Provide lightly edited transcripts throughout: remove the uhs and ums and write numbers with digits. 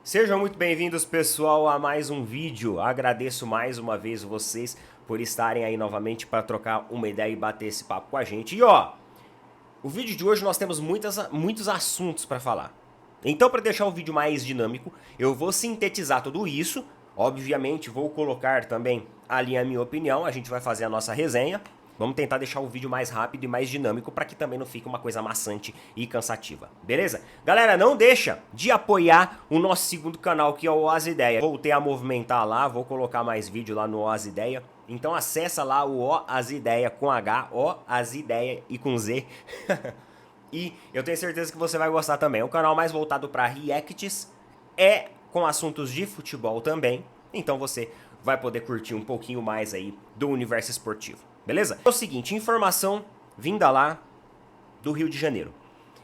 Sejam muito bem-vindos, pessoal, a mais um vídeo. Agradeço mais uma vez vocês por estarem aí novamente para trocar uma ideia e bater esse papo com a gente. E ó, o vídeo de hoje nós temos muitos assuntos para falar. Então, para deixar o vídeo mais dinâmico, eu vou sintetizar tudo isso. Obviamente, vou colocar também ali a minha opinião. A gente vai fazer a nossa resenha. Vamos tentar deixar o vídeo mais rápido e mais dinâmico para que também não fique uma coisa maçante e cansativa, beleza? Galera, não deixa de apoiar o nosso segundo canal, que é o Oz Ideia. Voltei a movimentar lá, vou colocar mais vídeo lá no Oz Ideia. Então acessa lá o Oz Ideia com H, Oz Ideia e com Z. E eu tenho certeza que você vai gostar também. É um canal mais voltado para reacts, com assuntos de futebol também. Então você vai poder curtir um pouquinho mais aí do universo esportivo. Beleza? É o seguinte, informação vinda lá do Rio de Janeiro.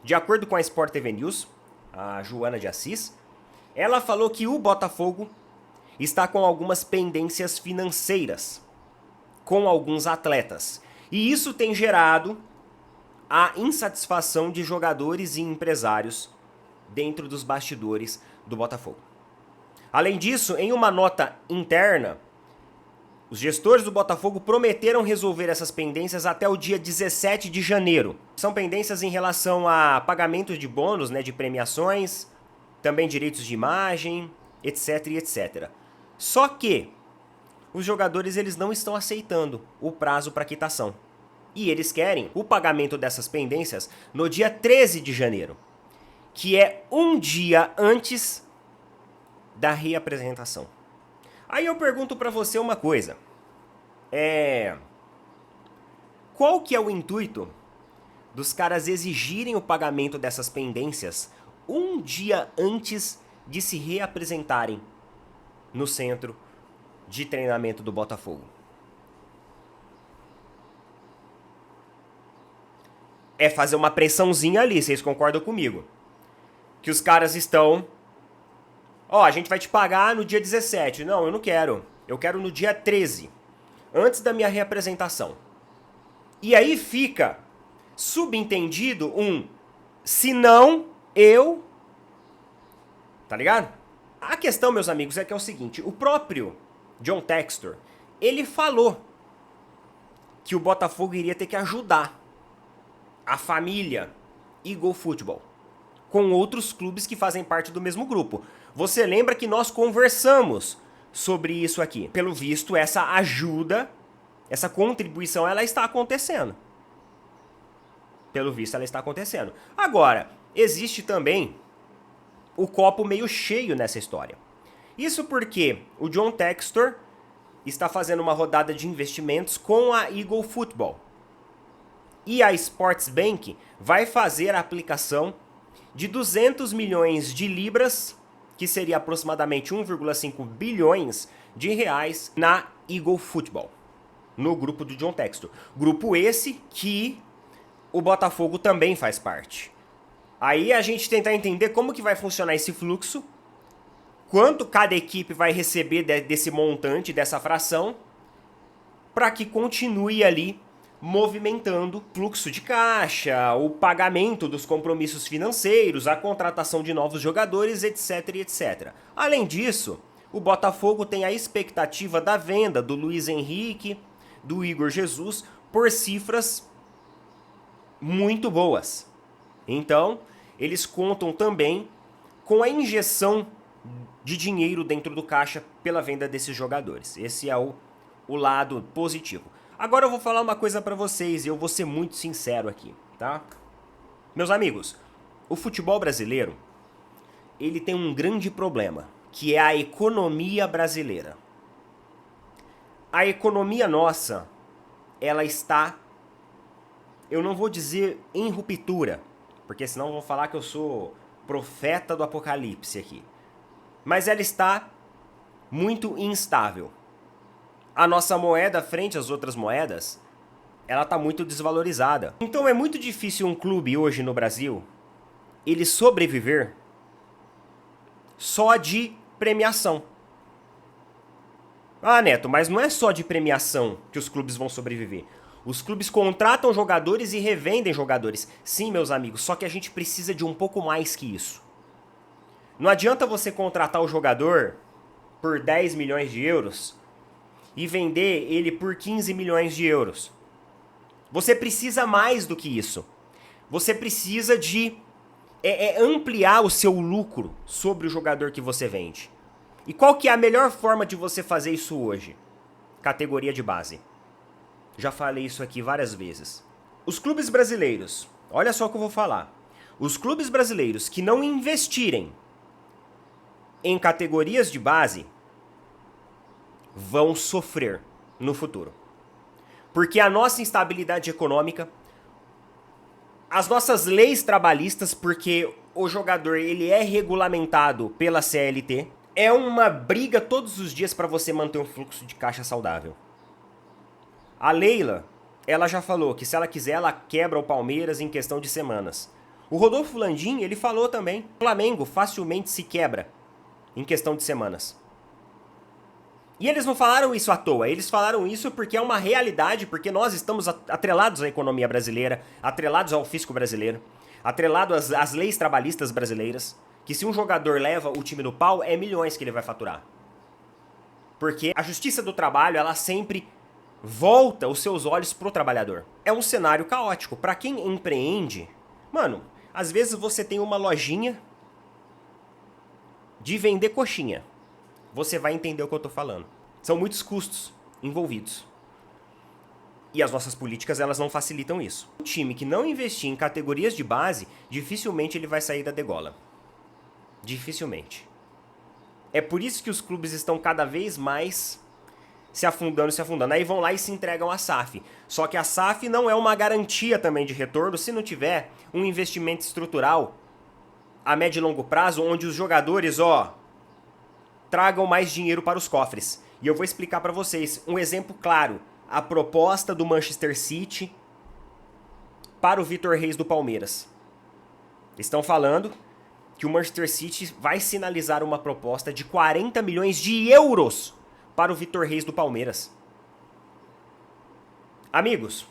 De acordo com a Sport TV News, a Joana de Assis, ela falou que o Botafogo está com algumas pendências financeiras com alguns atletas. E isso tem gerado a insatisfação de jogadores e empresários dentro dos bastidores do Botafogo. Além disso, em uma nota interna, os gestores do Botafogo prometeram resolver essas pendências até o dia 17 de janeiro. São pendências em relação a pagamento de bônus, de premiações, também direitos de imagem, etc e etc. Só que os jogadores eles não estão aceitando o prazo para quitação. E eles querem o pagamento dessas pendências no dia 13 de janeiro, que é um dia antes da reapresentação. Aí eu pergunto pra você uma coisa. Qual que é o intuito dos caras exigirem o pagamento dessas pendências um dia antes de se reapresentarem no centro de treinamento do Botafogo? É fazer uma pressãozinha ali, vocês concordam comigo? Que os caras estão... a gente vai te pagar no dia 17. Não, eu não quero. Eu quero no dia 13, antes da minha reapresentação. E aí fica subentendido se não, eu... Tá ligado? A questão, meus amigos, é que é o seguinte. O próprio John Textor, ele falou que o Botafogo iria ter que ajudar a família Eagle Football com outros clubes que fazem parte do mesmo grupo. Você lembra que nós conversamos sobre isso aqui. Pelo visto, essa ajuda, essa contribuição, ela está acontecendo. Pelo visto, ela está acontecendo. Agora, existe também o copo meio cheio nessa história. Isso porque o John Textor está fazendo uma rodada de investimentos com a Eagle Football. E a Sports Bank vai fazer a aplicação de 200 milhões de libras, que seria aproximadamente 1,5 bilhões de reais, na Eagle Football, no grupo do John Textor. Grupo esse que o Botafogo também faz parte. Aí a gente tentar entender como que vai funcionar esse fluxo, quanto cada equipe vai receber desse montante, dessa fração, para que continue ali movimentando fluxo de caixa, o pagamento dos compromissos financeiros, a contratação de novos jogadores, etc, etc. Além disso, o Botafogo tem a expectativa da venda do Luiz Henrique, do Igor Jesus, por cifras muito boas. Então, eles contam também com a injeção de dinheiro dentro do caixa pela venda desses jogadores. Esse é o lado positivo. Agora eu vou falar uma coisa pra vocês e eu vou ser muito sincero aqui, tá? Meus amigos, o futebol brasileiro, ele tem um grande problema, que é a economia brasileira. A economia nossa, ela está, eu não vou dizer em ruptura, porque senão vão falar que eu sou profeta do apocalipse aqui. Mas ela está muito instável. A nossa moeda frente às outras moedas, ela está muito desvalorizada. Então é muito difícil um clube hoje no Brasil, ele sobreviver só de premiação. Ah, Neto, mas não é só de premiação que os clubes vão sobreviver. Os clubes contratam jogadores e revendem jogadores. Sim, meus amigos, só que a gente precisa de um pouco mais que isso. Não adianta você contratar o jogador por 10 milhões de euros e vender ele por 15 milhões de euros. Você precisa mais do que isso. Você precisa de ampliar o seu lucro sobre o jogador que você vende. E qual que é a melhor forma de você fazer isso hoje? Categoria de base. Já falei isso aqui várias vezes. Os clubes brasileiros, olha só o que eu vou falar. Os clubes brasileiros que não investirem em categorias de base vão sofrer no futuro. Porque a nossa instabilidade econômica, as nossas leis trabalhistas, porque o jogador ele é regulamentado pela CLT, é uma briga todos os dias para você manter um fluxo de caixa saudável. A Leila, ela já falou que se ela quiser, ela quebra o Palmeiras em questão de semanas. O Rodolfo Landim, ele falou também, o Flamengo facilmente se quebra em questão de semanas. E eles não falaram isso à toa, eles falaram isso porque é uma realidade, porque nós estamos atrelados à economia brasileira, atrelados ao fisco brasileiro, atrelados às leis trabalhistas brasileiras, que se um jogador leva o time no pau, é milhões que ele vai faturar. Porque a justiça do trabalho, ela sempre volta os seus olhos pro trabalhador. É um cenário caótico. Pra quem empreende, mano, às vezes você tem uma lojinha de vender coxinha. Você vai entender o que eu tô falando. São muitos custos envolvidos. E as nossas políticas, elas não facilitam isso. Um time que não investir em categorias de base, dificilmente ele vai sair da degola. Dificilmente. É por isso que os clubes estão cada vez mais se afundando. Aí vão lá e se entregam à SAF. Só que a SAF não é uma garantia também de retorno se não tiver um investimento estrutural a médio e longo prazo, onde os jogadores, tragam mais dinheiro para os cofres. E eu vou explicar para vocês um exemplo claro. A proposta do Manchester City para o Vitor Reis do Palmeiras. Estão falando que o Manchester City vai sinalizar uma proposta de 40 milhões de euros para o Vitor Reis do Palmeiras. Amigos,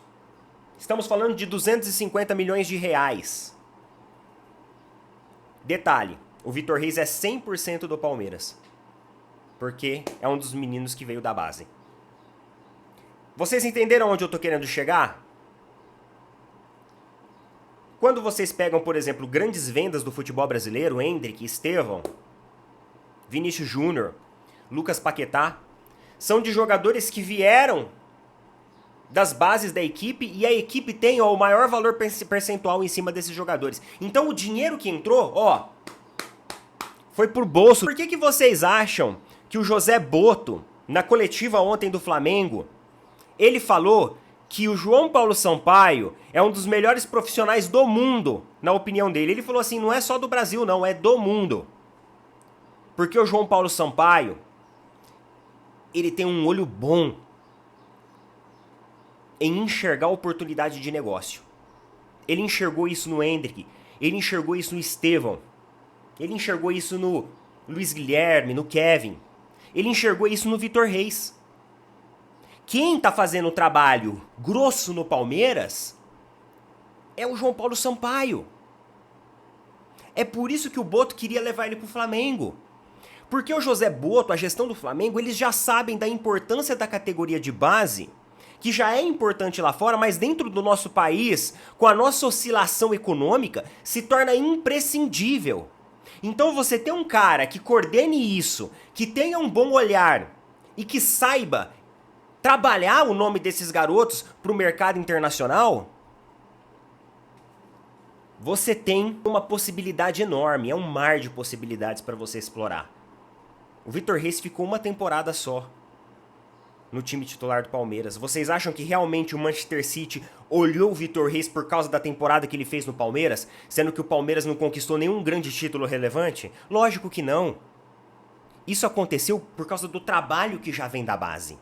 estamos falando de 250 milhões de reais. Detalhe, o Vitor Reis é 100% do Palmeiras. Porque é um dos meninos que veio da base. Vocês entenderam onde eu tô querendo chegar? Quando vocês pegam, por exemplo, grandes vendas do futebol brasileiro, Endrick, Estevão, Vinícius Júnior, Lucas Paquetá, são de jogadores que vieram das bases da equipe e a equipe tem o maior valor percentual em cima desses jogadores. Então o dinheiro que entrou, foi por bolso. Por que vocês acham que o José Botto, na coletiva ontem do Flamengo, ele falou que o João Paulo Sampaio é um dos melhores profissionais do mundo, na opinião dele. Ele falou assim, não é só do Brasil não, é do mundo. Porque o João Paulo Sampaio, ele tem um olho bom em enxergar oportunidade de negócio. Ele enxergou isso no Endrick, ele enxergou isso no Estevão, ele enxergou isso no Luiz Guilherme, no Kevin, ele enxergou isso no Vitor Reis. Quem tá fazendo o trabalho grosso no Palmeiras é o João Paulo Sampaio. É por isso que o Botto queria levar ele pro Flamengo. Porque o José Botto, a gestão do Flamengo, eles já sabem da importância da categoria de base, que já é importante lá fora, mas dentro do nosso país, com a nossa oscilação econômica, se torna imprescindível. Então você ter um cara que coordene isso, que tenha um bom olhar e que saiba trabalhar o nome desses garotos para o mercado internacional, você tem uma possibilidade enorme, é um mar de possibilidades para você explorar. O Vitor Reis ficou uma temporada só no time titular do Palmeiras. Vocês acham que realmente o Manchester City olhou o Vitor Reis por causa da temporada que ele fez no Palmeiras, sendo que o Palmeiras não conquistou nenhum grande título relevante? Lógico que não. Isso aconteceu por causa do trabalho que já vem da base.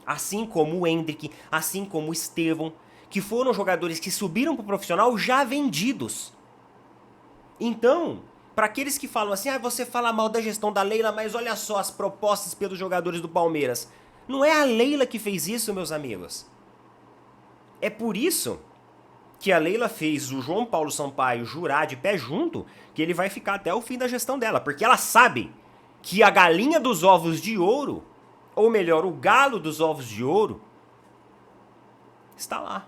Assim como o Endrick, assim como o Estevão, que foram jogadores que subiram para o profissional já vendidos. Então, para aqueles que falam assim, você fala mal da gestão da Leila, mas olha só as propostas pelos jogadores do Palmeiras. Não é a Leila que fez isso, meus amigos. É por isso que a Leila fez o João Paulo Sampaio jurar de pé junto que ele vai ficar até o fim da gestão dela, porque ela sabe que a galinha dos ovos de ouro, ou melhor, o galo dos ovos de ouro, está lá.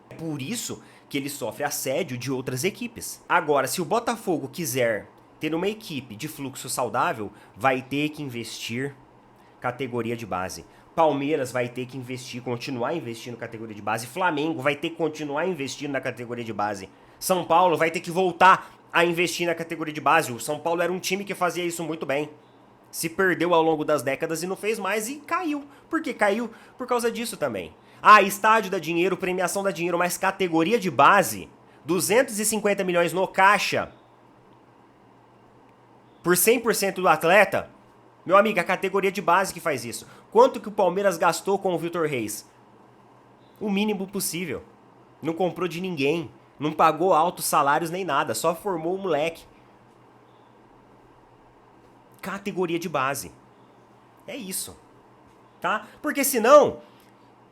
É por isso que ele sofre assédio de outras equipes. Agora, se o Botafogo quiser ter uma equipe de fluxo saudável, vai ter que investir categoria de base. Palmeiras vai ter que investir, continuar investindo na categoria de base. Flamengo vai ter que continuar investindo na categoria de base. São Paulo vai ter que voltar a investir na categoria de base. O São Paulo era um time que fazia isso muito bem. Se perdeu ao longo das décadas e não fez mais e caiu. Por que caiu? Por causa disso também. Ah, estádio dá dinheiro, premiação dá dinheiro, mas categoria de base, 250 milhões no caixa por 100% do atleta. Meu amigo, a categoria de base que faz isso. Quanto que o Palmeiras gastou com o Vitor Reis? O mínimo possível. Não comprou de ninguém. Não pagou altos salários nem nada. Só formou o moleque. Categoria de base. É isso. Tá? Porque senão,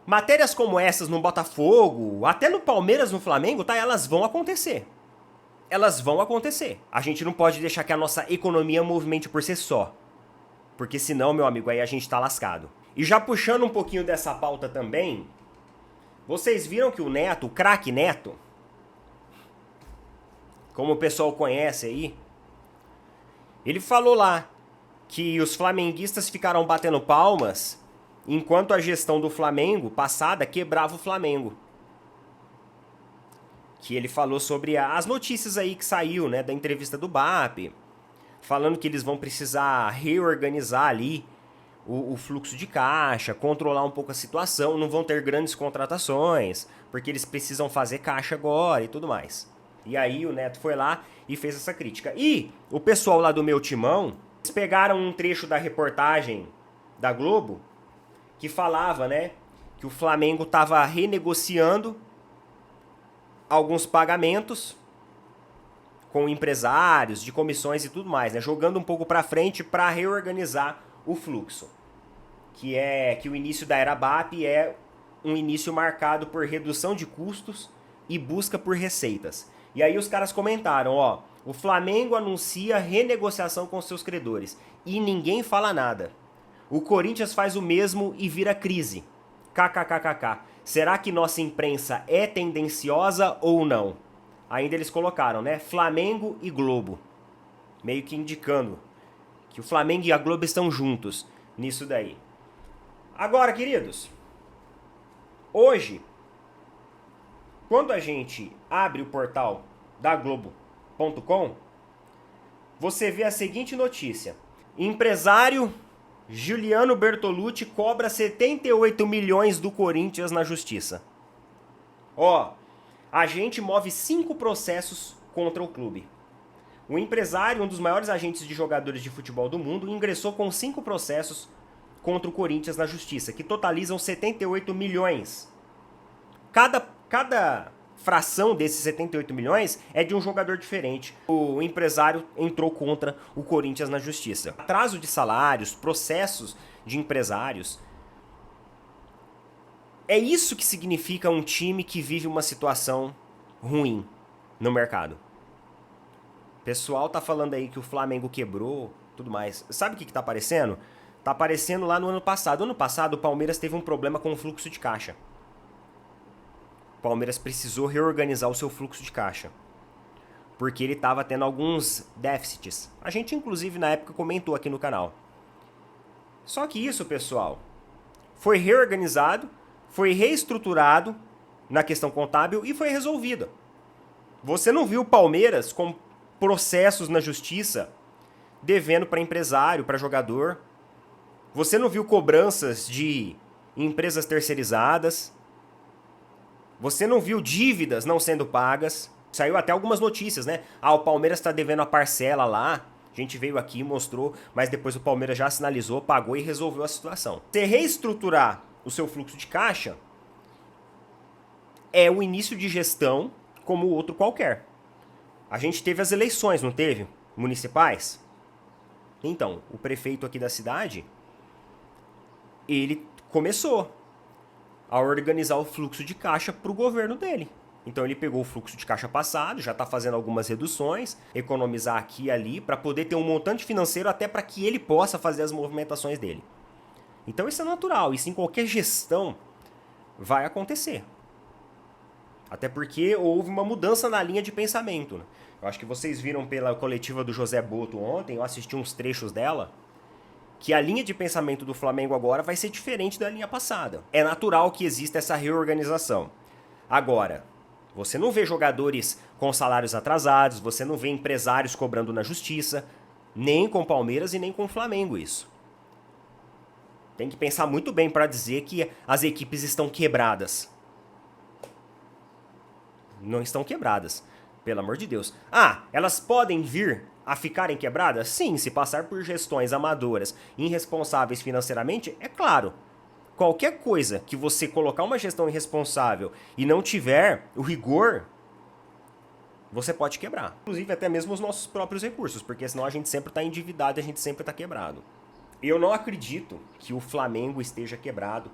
matérias como essas no Botafogo, até no Palmeiras, no Flamengo, tá? Elas vão acontecer. Elas vão acontecer. A gente não pode deixar que a nossa economia movimente por si só. Porque senão, meu amigo, aí a gente tá lascado. E já puxando um pouquinho dessa pauta também, vocês viram que o Neto, o craque Neto, como o pessoal conhece aí, ele falou lá que os flamenguistas ficaram batendo palmas enquanto a gestão do Flamengo passada quebrava o Flamengo. Que ele falou sobre as notícias aí que saiu, né, da entrevista do BAP, falando que eles vão precisar reorganizar ali o fluxo de caixa, controlar um pouco a situação, não vão ter grandes contratações, porque eles precisam fazer caixa agora e tudo mais. E aí o Neto foi lá e fez essa crítica. E o pessoal lá do Meu Timão, eles pegaram um trecho da reportagem da Globo que falava, né, que o Flamengo estava renegociando alguns pagamentos com empresários, de comissões e tudo mais, né? Jogando um pouco para frente para reorganizar o fluxo. Que o início da era BAP é um início marcado por redução de custos e busca por receitas. E aí os caras comentaram, ó, o Flamengo anuncia renegociação com seus credores e ninguém fala nada. O Corinthians faz o mesmo e vira crise. KKKKK. Será que nossa imprensa é tendenciosa ou não? Ainda eles colocaram, né? Flamengo e Globo. Meio que indicando que o Flamengo e a Globo estão juntos nisso daí. Agora, queridos, hoje, quando a gente abre o portal da Globo.com, você vê a seguinte notícia. Empresário Giuliano Bertolucci cobra 78 milhões do Corinthians na justiça. Ó, a gente move 5 processos contra o clube. O empresário, um dos maiores agentes de jogadores de futebol do mundo, ingressou com 5 processos contra o Corinthians na justiça, que totalizam 78 milhões. Cada fração desses 78 milhões é de um jogador diferente. O empresário entrou contra o Corinthians na justiça. Atraso de salários, processos de empresários. É isso que significa um time que vive uma situação ruim no mercado. O pessoal tá falando aí que o Flamengo quebrou, tudo mais. Sabe o que tá aparecendo? Tá aparecendo lá no ano passado. Ano passado o Palmeiras teve um problema com o fluxo de caixa. O Palmeiras precisou reorganizar o seu fluxo de caixa. Porque ele estava tendo alguns déficits. A gente inclusive na época comentou aqui no canal. Só que isso, pessoal, foi reorganizado, foi reestruturado na questão contábil e foi resolvido. Você não viu o Palmeiras com processos na justiça devendo para empresário, para jogador. Você não viu cobranças de empresas terceirizadas. Você não viu dívidas não sendo pagas. Saiu até algumas notícias, né? Ah, o Palmeiras está devendo a parcela lá. A gente veio aqui e mostrou, mas depois o Palmeiras já sinalizou, pagou e resolveu a situação. Você reestruturar o seu fluxo de caixa é o início de gestão como outro qualquer. A gente teve as eleições, não teve? Municipais? Então, o prefeito aqui da cidade, ele começou a organizar o fluxo de caixa para o governo dele. Então ele pegou o fluxo de caixa passado, já está fazendo algumas reduções, economizar aqui e ali, para poder ter um montante financeiro até para que ele possa fazer as movimentações dele. Então isso é natural, isso em qualquer gestão vai acontecer. Até porque houve uma mudança na linha de pensamento. Eu acho que vocês viram pela coletiva do José Boto ontem, eu assisti uns trechos dela, que a linha de pensamento do Flamengo agora vai ser diferente da linha passada. É natural que exista essa reorganização. Agora, você não vê jogadores com salários atrasados, você não vê empresários cobrando na justiça, nem com o Palmeiras e nem com o Flamengo isso. Tem que pensar muito bem para dizer que as equipes estão quebradas. Não estão quebradas, pelo amor de Deus. Ah, elas podem vir a ficarem quebradas? Sim, se passar por gestões amadoras, irresponsáveis financeiramente, é claro. Qualquer coisa que você colocar uma gestão irresponsável e não tiver o rigor, você pode quebrar. Inclusive até mesmo os nossos próprios recursos, porque senão a gente sempre está endividado e a gente sempre está quebrado. Eu não acredito que o Flamengo esteja quebrado.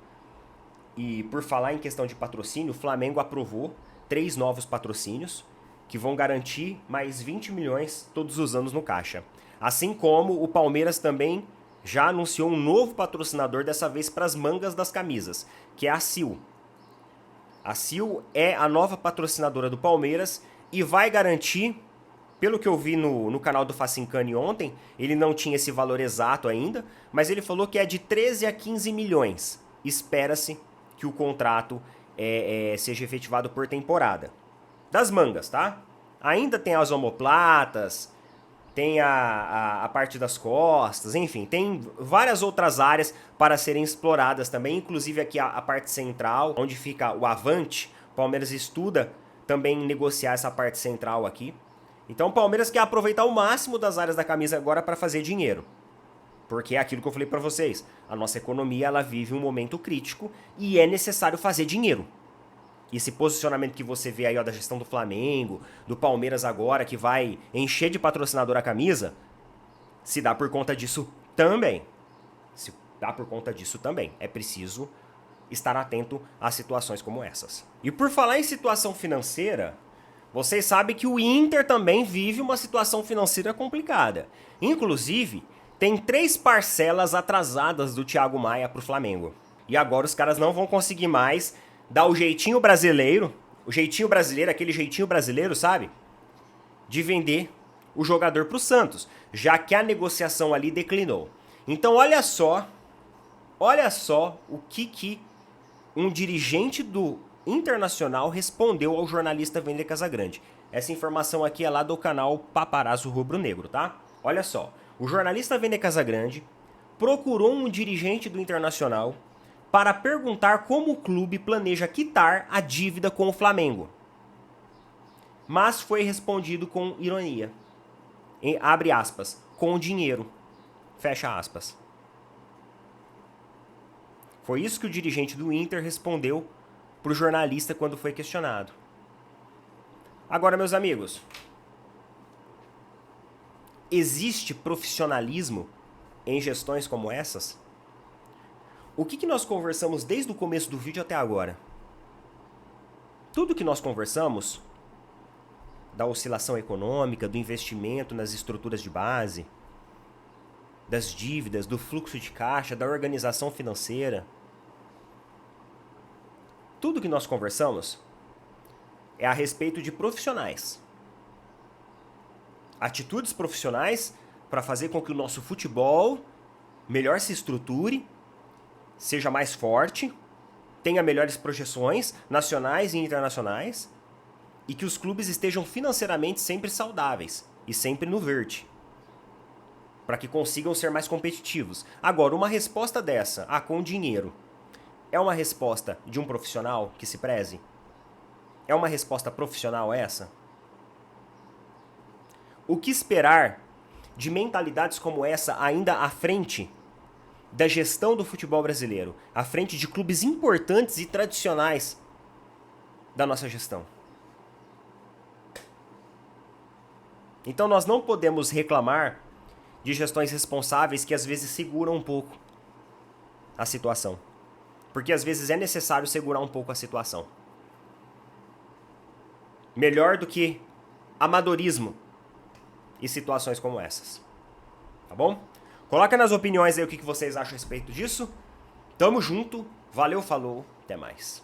E por falar em questão de patrocínio, o Flamengo aprovou 3 novos patrocínios que vão garantir mais 20 milhões todos os anos no caixa. Assim como o Palmeiras também já anunciou um novo patrocinador, dessa vez para as mangas das camisas, que é a Sil. A Sil é a nova patrocinadora do Palmeiras e vai garantir, pelo que eu vi no canal do Facincani ontem, ele não tinha esse valor exato ainda, mas ele falou que é de 13 a 15 milhões. Espera-se que o contrato seja efetivado por temporada. Das mangas, tá? Ainda tem as omoplatas, tem a parte das costas, enfim, tem várias outras áreas para serem exploradas também, inclusive aqui a parte central, onde fica o Avante. O Palmeiras estuda também negociar essa parte central aqui. Então o Palmeiras quer aproveitar o máximo das áreas da camisa agora para fazer dinheiro. Porque é aquilo que eu falei para vocês, a nossa economia ela vive um momento crítico e é necessário fazer dinheiro. E esse posicionamento que você vê aí, ó, da gestão do Flamengo, do Palmeiras agora, que vai encher de patrocinador a camisa, se dá por conta disso também. Se dá por conta disso também. É preciso estar atento a situações como essas. E por falar em situação financeira, vocês sabem que o Inter também vive uma situação financeira complicada. Inclusive, tem 3 parcelas atrasadas do Thiago Maia pro Flamengo. E agora os caras não vão conseguir mais dar o jeitinho brasileiro, aquele jeitinho brasileiro, sabe? De vender o jogador pro Santos, já que a negociação ali declinou. Então olha só o que um dirigente do Internacional respondeu ao jornalista Vender Casagrande. Essa informação aqui é lá do canal Paparazzo Rubro Negro, tá? Olha só, o jornalista Vender Casagrande procurou um dirigente do Internacional para perguntar como o clube planeja quitar a dívida com o Flamengo. Mas foi respondido com ironia. Abre aspas, com dinheiro. Fecha aspas. Foi isso que o dirigente do Inter respondeu para o jornalista quando foi questionado. Agora, meus amigos, existe profissionalismo em gestões como essas? O que nós conversamos desde o começo do vídeo até agora? Tudo que nós conversamos, da oscilação econômica, do investimento nas estruturas de base, das dívidas, do fluxo de caixa, da organização financeira, tudo que nós conversamos é a respeito de profissionais. Atitudes profissionais para fazer com que o nosso futebol melhor se estruture, seja mais forte, tenha melhores projeções nacionais e internacionais e que os clubes estejam financeiramente sempre saudáveis e sempre no verde, para que consigam ser mais competitivos. Agora, uma resposta dessa, com dinheiro, é uma resposta de um profissional que se preze? É uma resposta profissional essa? O que esperar de mentalidades como essa ainda à frente da gestão do futebol brasileiro, à frente de clubes importantes e tradicionais da nossa gestão? Então nós não podemos reclamar de gestões responsáveis que às vezes seguram um pouco a situação. Porque às vezes é necessário segurar um pouco a situação. melhor do que amadorismo e situações como essas. Tá bom? Coloca nas opiniões aí o que vocês acham a respeito disso. Tamo junto, valeu, falou, até mais.